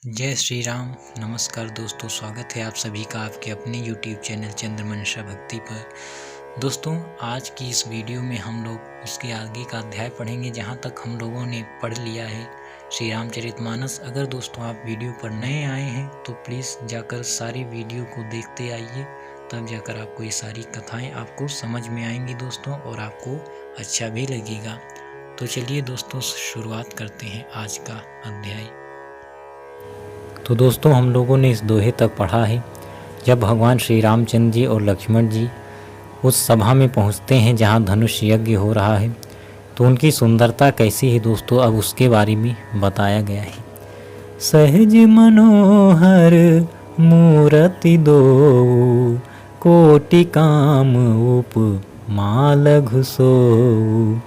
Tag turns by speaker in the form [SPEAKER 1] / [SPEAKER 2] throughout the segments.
[SPEAKER 1] जय श्री राम। नमस्कार दोस्तों, स्वागत है आप सभी का आपके अपने YouTube चैनल चंद्रमंशा भक्ति पर। दोस्तों, आज की इस वीडियो में हम लोग उसके आगे का अध्याय पढ़ेंगे जहाँ तक हम लोगों ने पढ़ लिया है श्री रामचरितमानस। अगर दोस्तों आप वीडियो पर नए आए हैं तो प्लीज़ जाकर सारी वीडियो को देखते आइए, तब जाकर आपको ये सारी कथाएँ आपको समझ में आएंगी दोस्तों, और आपको अच्छा भी लगेगा। तो चलिए दोस्तों, शुरुआत करते हैं आज का अध्याय। तो दोस्तों, हम लोगों ने इस दोहे तक पढ़ा है जब भगवान श्री रामचंद्र जी और लक्ष्मण जी उस सभा में पहुंचते हैं जहां धनुष यज्ञ हो रहा है, तो उनकी सुंदरता कैसी है दोस्तों, अब उसके बारे में बताया गया है। सहज मनोहर मूरति दो, कोटि काम उपमा लघु सोऊ,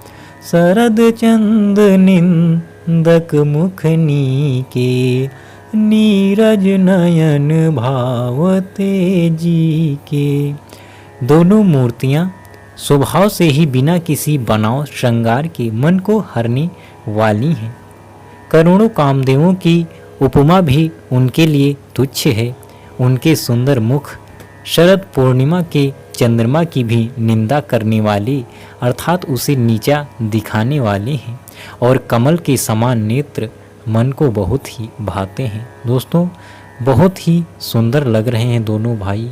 [SPEAKER 1] शरद चंद निंदक मुखनी के, नीरज नयन भावते जी के। दोनों मूर्तियां स्वभाव से ही बिना किसी बनाव श्रृंगार के मन को हरने वाली हैं। करोड़ों कामदेवों की उपमा भी उनके लिए तुच्छ है। उनके सुंदर मुख शरद पूर्णिमा के चंद्रमा की भी निंदा करने वाले अर्थात उसे नीचा दिखाने वाले हैं, और कमल के समान नेत्र मन को बहुत ही भाते हैं। दोस्तों, बहुत ही सुंदर लग रहे हैं दोनों भाई।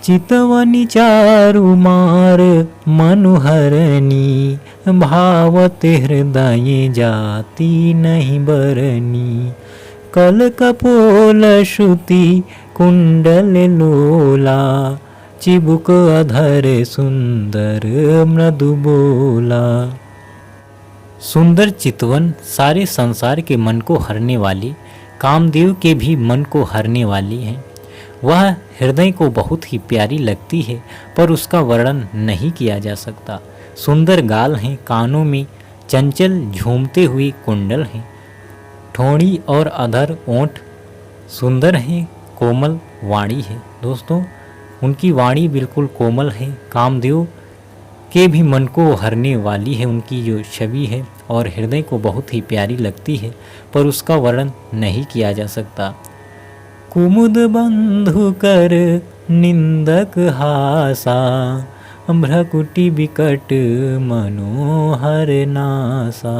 [SPEAKER 1] चितवनी चारु मार मनुहरनी, भावत हृदय जाति नहीं बरनी, कल कपोल श्रुति कुंडल लोला, चिबुक अधर सुंदर मृदु बोला। सुंदर चितवन सारे संसार के मन को हरने वाली, कामदेव के भी मन को हरने वाली है। वह हृदय को बहुत ही प्यारी लगती है, पर उसका वर्णन नहीं किया जा सकता। सुंदर गाल हैं, कानों में चंचल झूमते हुए कुंडल हैं, ठोड़ी और अधर ओंठ सुंदर हैं, कोमल वाणी है। दोस्तों, उनकी वाणी बिल्कुल कोमल है, कामदेव के भी मन को हरने वाली है उनकी जो छवि है, और हृदय को बहुत ही प्यारी लगती है, पर उसका वर्णन नहीं किया जा सकता। कुमुद बंधु कर निंदक हासा, भ्रकुटी विकट मनोहर नासा,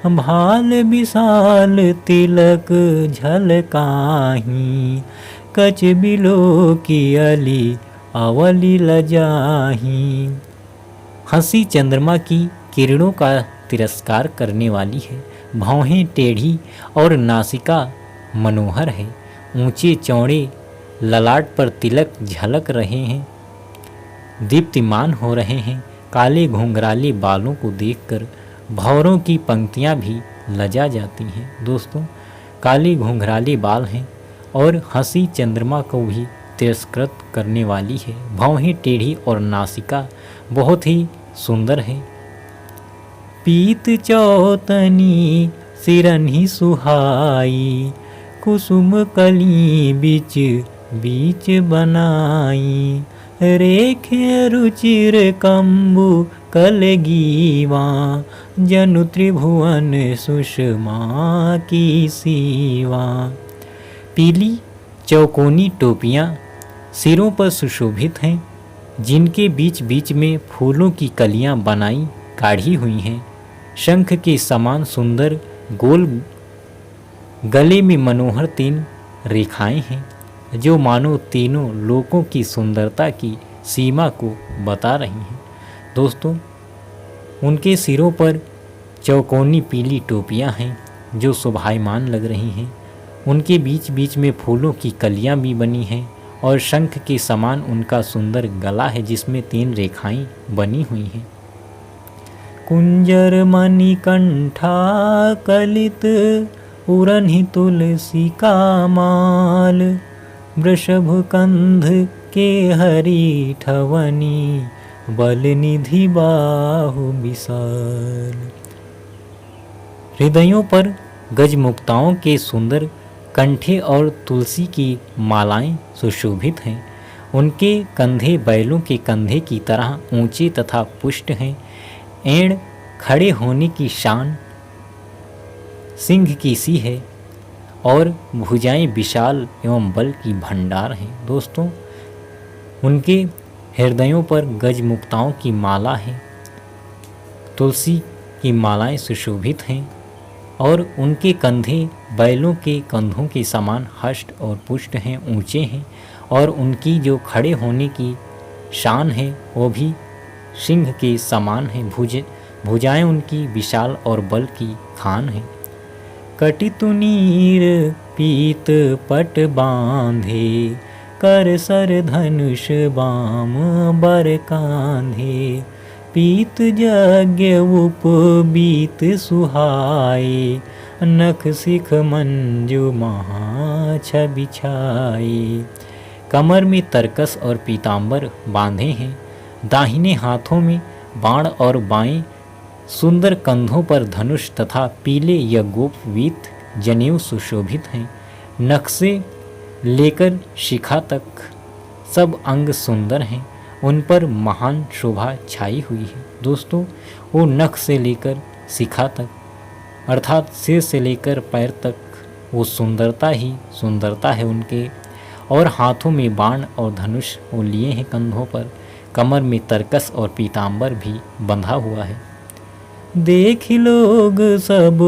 [SPEAKER 1] भाल विशाल तिलक झलकाही, कच बिलो की अली अवली लजाही। हंसी चंद्रमा की किरणों का तिरस्कार करने वाली है, भौहें टेढ़ी और नासिका मनोहर है, ऊंचे चौड़े ललाट पर तिलक झलक रहे हैं, दीप्तिमान हो रहे हैं। काले घुंघराले बालों को देखकर भंवरों की पंक्तियां भी लजा जाती हैं। दोस्तों, काले घुंघराले बाल हैं और हंसी चंद्रमा को भी तिरस्कृत करने वाली है। भौहें टेढ़ी और नासिका बहुत ही सुंदर है। पीत चौतनी सिरन्ही सुहाई, कुसुम कली बीच बीच बनाई, रेखे रुचिर कंबु कलगीवा, जनु त्रिभुवन सुषमा की सीवा। पीली चौकोनी टोपियाँ सिरों पर सुशोभित हैं, जिनके बीच बीच में फूलों की कलियां बनाई काढ़ी हुई हैं। शंख के समान सुंदर गोल गले में मनोहर 3 रेखाएं हैं, जो मानो तीनों लोकों की सुंदरता की सीमा को बता रही हैं। दोस्तों, उनके सिरों पर चौकोनी पीली टोपियां हैं जो शोभायमान लग रही हैं। उनके बीच बीच में फूलों की कलियां भी बनी हैं, और शंख के समान उनका सुंदर गला है जिसमें 3 रेखाएं बनी हुई हैं। कुंजर मणिकंठा कलित उरन्हि तुलसी का माल, वृषभ कंध के हरि ठवनी, बल निधि बाहु विशाल। हृदयों पर गजमुक्ताओं के सुंदर कंठे और तुलसी की मालाएं सुशोभित हैं। उनके कंधे बैलों के कंधे की तरह ऊंचे तथा पुष्ट हैं। एड़ खड़े होने की शान सिंह की सी है और भुजाएं विशाल एवं बल की भंडार हैं। दोस्तों, उनके हृदयों पर गजमुक्ताओं की माला है, तुलसी की मालाएं सुशोभित हैं और उनके कंधे बैलों के कंधों के समान हष्ट और पुष्ट हैं, ऊंचे हैं और उनकी जो खड़े होने की शान है वो भी सिंह के समान है। भुजाएं उनकी विशाल और बल की खान है। कटितुनीर पीत पट बांधे, कर सर धनुष बाम बर कांधे, पीत यज्ञ उपबीत सुहाए, नख सिख मंजू महा छवि छाए। कमर में तरकस और पीताम्बर बांधे हैं, दाहिने हाथों में बाण और बाएं सुंदर कंधों पर धनुष तथा पीले यज्ञोपवीत जनेऊ सुशोभित हैं। नख से लेकर शिखा तक सब अंग सुंदर हैं, उन पर महान शोभा छाई हुई है। दोस्तों, वो नख से लेकर शिखा तक अर्थात सिर से लेकर पैर तक वो सुंदरता ही सुंदरता है उनके। और हाथों में बाण और धनुष वो लिए हैं कंधों पर, कमर में तरकस और पीताम्बर भी बंधा हुआ है। देख लोग सब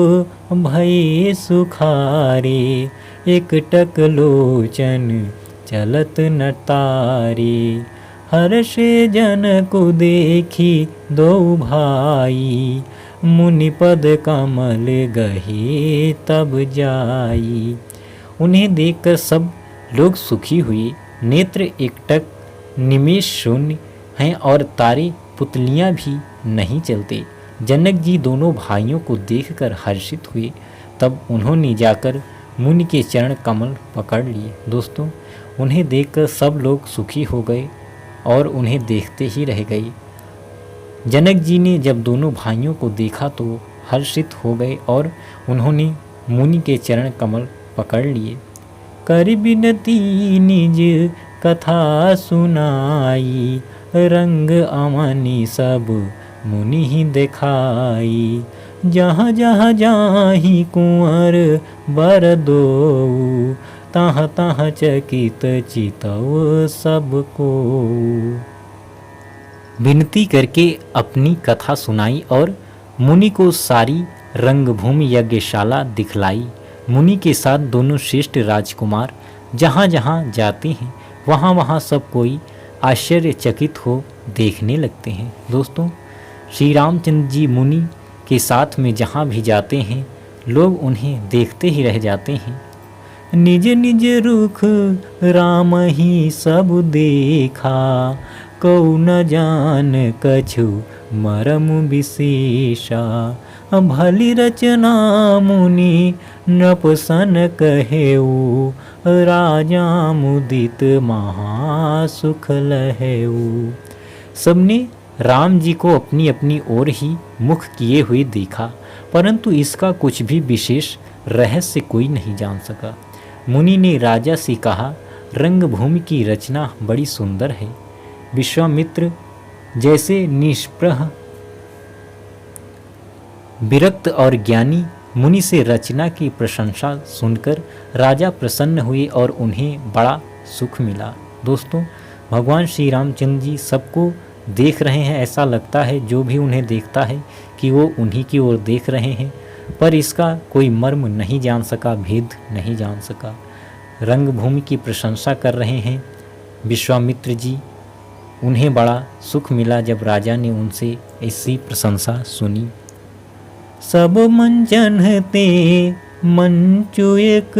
[SPEAKER 1] भये सुखारे, एक टक लोचन चलत न तारे, हर्षे जन को देखी दो भाई, मुनिपद कमल गहे तब जाई। उन्हें देखकर सब लोग सुखी हुए, नेत्र एकटक निमेष शून्य हैं और तारे पुतलियां भी नहीं चलते। जनक जी दोनों भाइयों को देखकर हर्षित हुए, तब उन्होंने जाकर मुनि के चरण कमल पकड़ लिए। दोस्तों, उन्हें देखकर सब लोग सुखी हो गए और उन्हें देखते ही रह गए। जनक जी ने जब दोनों भाइयों को देखा तो हर्षित हो गए और उन्होंने मुनि के चरण कमल पकड़ लिए। कर बिनती निज कथा सुनाई, रंग अमनि सब मुनि ही दिखाई, जहाँ जहाँ जाहि कुंवर बर दो, तहाँ तहाँ चकित चितव सबको। विनती करके अपनी कथा सुनाई और मुनि को सारी रंगभूमि यज्ञशाला दिखलाई। मुनि के साथ दोनों श्रेष्ठ राजकुमार जहाँ जहाँ जाते हैं वहाँ वहाँ सब कोई आश्चर्यचकित हो देखने लगते हैं। दोस्तों, श्री रामचंद्र जी मुनि के साथ में जहाँ भी जाते हैं लोग उन्हें देखते ही रह जाते हैं। निज निज रुख राम ही सब देखा, कौ न जान कछु मरम विशेषा, भली रचना मुनि नपसन कहेऊ, राजा मुदित महासुख लहेऊ। सबने राम जी को अपनी अपनी ओर ही मुख किए हुए देखा, परंतु इसका कुछ भी विशेष रहस्य कोई नहीं जान सका। मुनि ने राजा से कहा, रंगभूमि की रचना बड़ी सुंदर है। विश्वामित्र जैसे निष्प्रह विरक्त और ज्ञानी मुनि से रचना की प्रशंसा सुनकर राजा प्रसन्न हुए और उन्हें बड़ा सुख मिला। दोस्तों, भगवान श्री रामचंद्र जी सबको देख रहे हैं, ऐसा लगता है जो भी उन्हें देखता है कि वो उन्हीं की ओर देख रहे हैं, पर इसका कोई मर्म नहीं जान सका, भेद नहीं जान सका। रंगभूमि की प्रशंसा कर रहे हैं विश्वामित्र जी। उन्हें बड़ा सुख मिला जब राजा ने उनसे ऐसी प्रशंसा सुनी। सब मंचन ते मंचु एक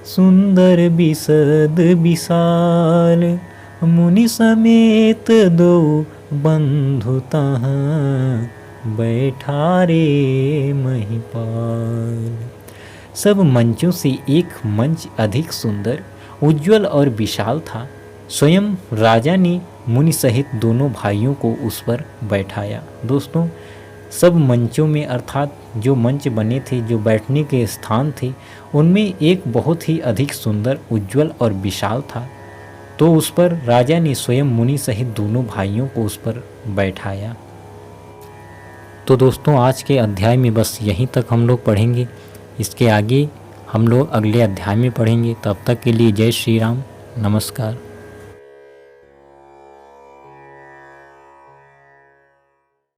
[SPEAKER 1] सुंदर बिसद विशाल, मुनि समेत दो बंधु तहाँ बैठा रे महिपाल। सब मंचों से एक मंच अधिक सुंदर, उज्जवल और विशाल था। स्वयं राजा ने मुनि सहित दोनों भाइयों को उस पर बैठाया। दोस्तों, सब मंचों में अर्थात जो मंच बने थे, जो बैठने के स्थान थे, उनमें एक बहुत ही अधिक सुंदर, उज्जवल और विशाल था। तो उस पर राजा ने स्वयं मुनि सहित दोनों भाइयों को उस पर बैठाया। तो दोस्तों, आज के अध्याय में बस यहीं तक हम लोग पढ़ेंगे। इसके आगे हम लोग अगले अध्याय में पढ़ेंगे। तब तक के लिए जय श्री राम, नमस्कार।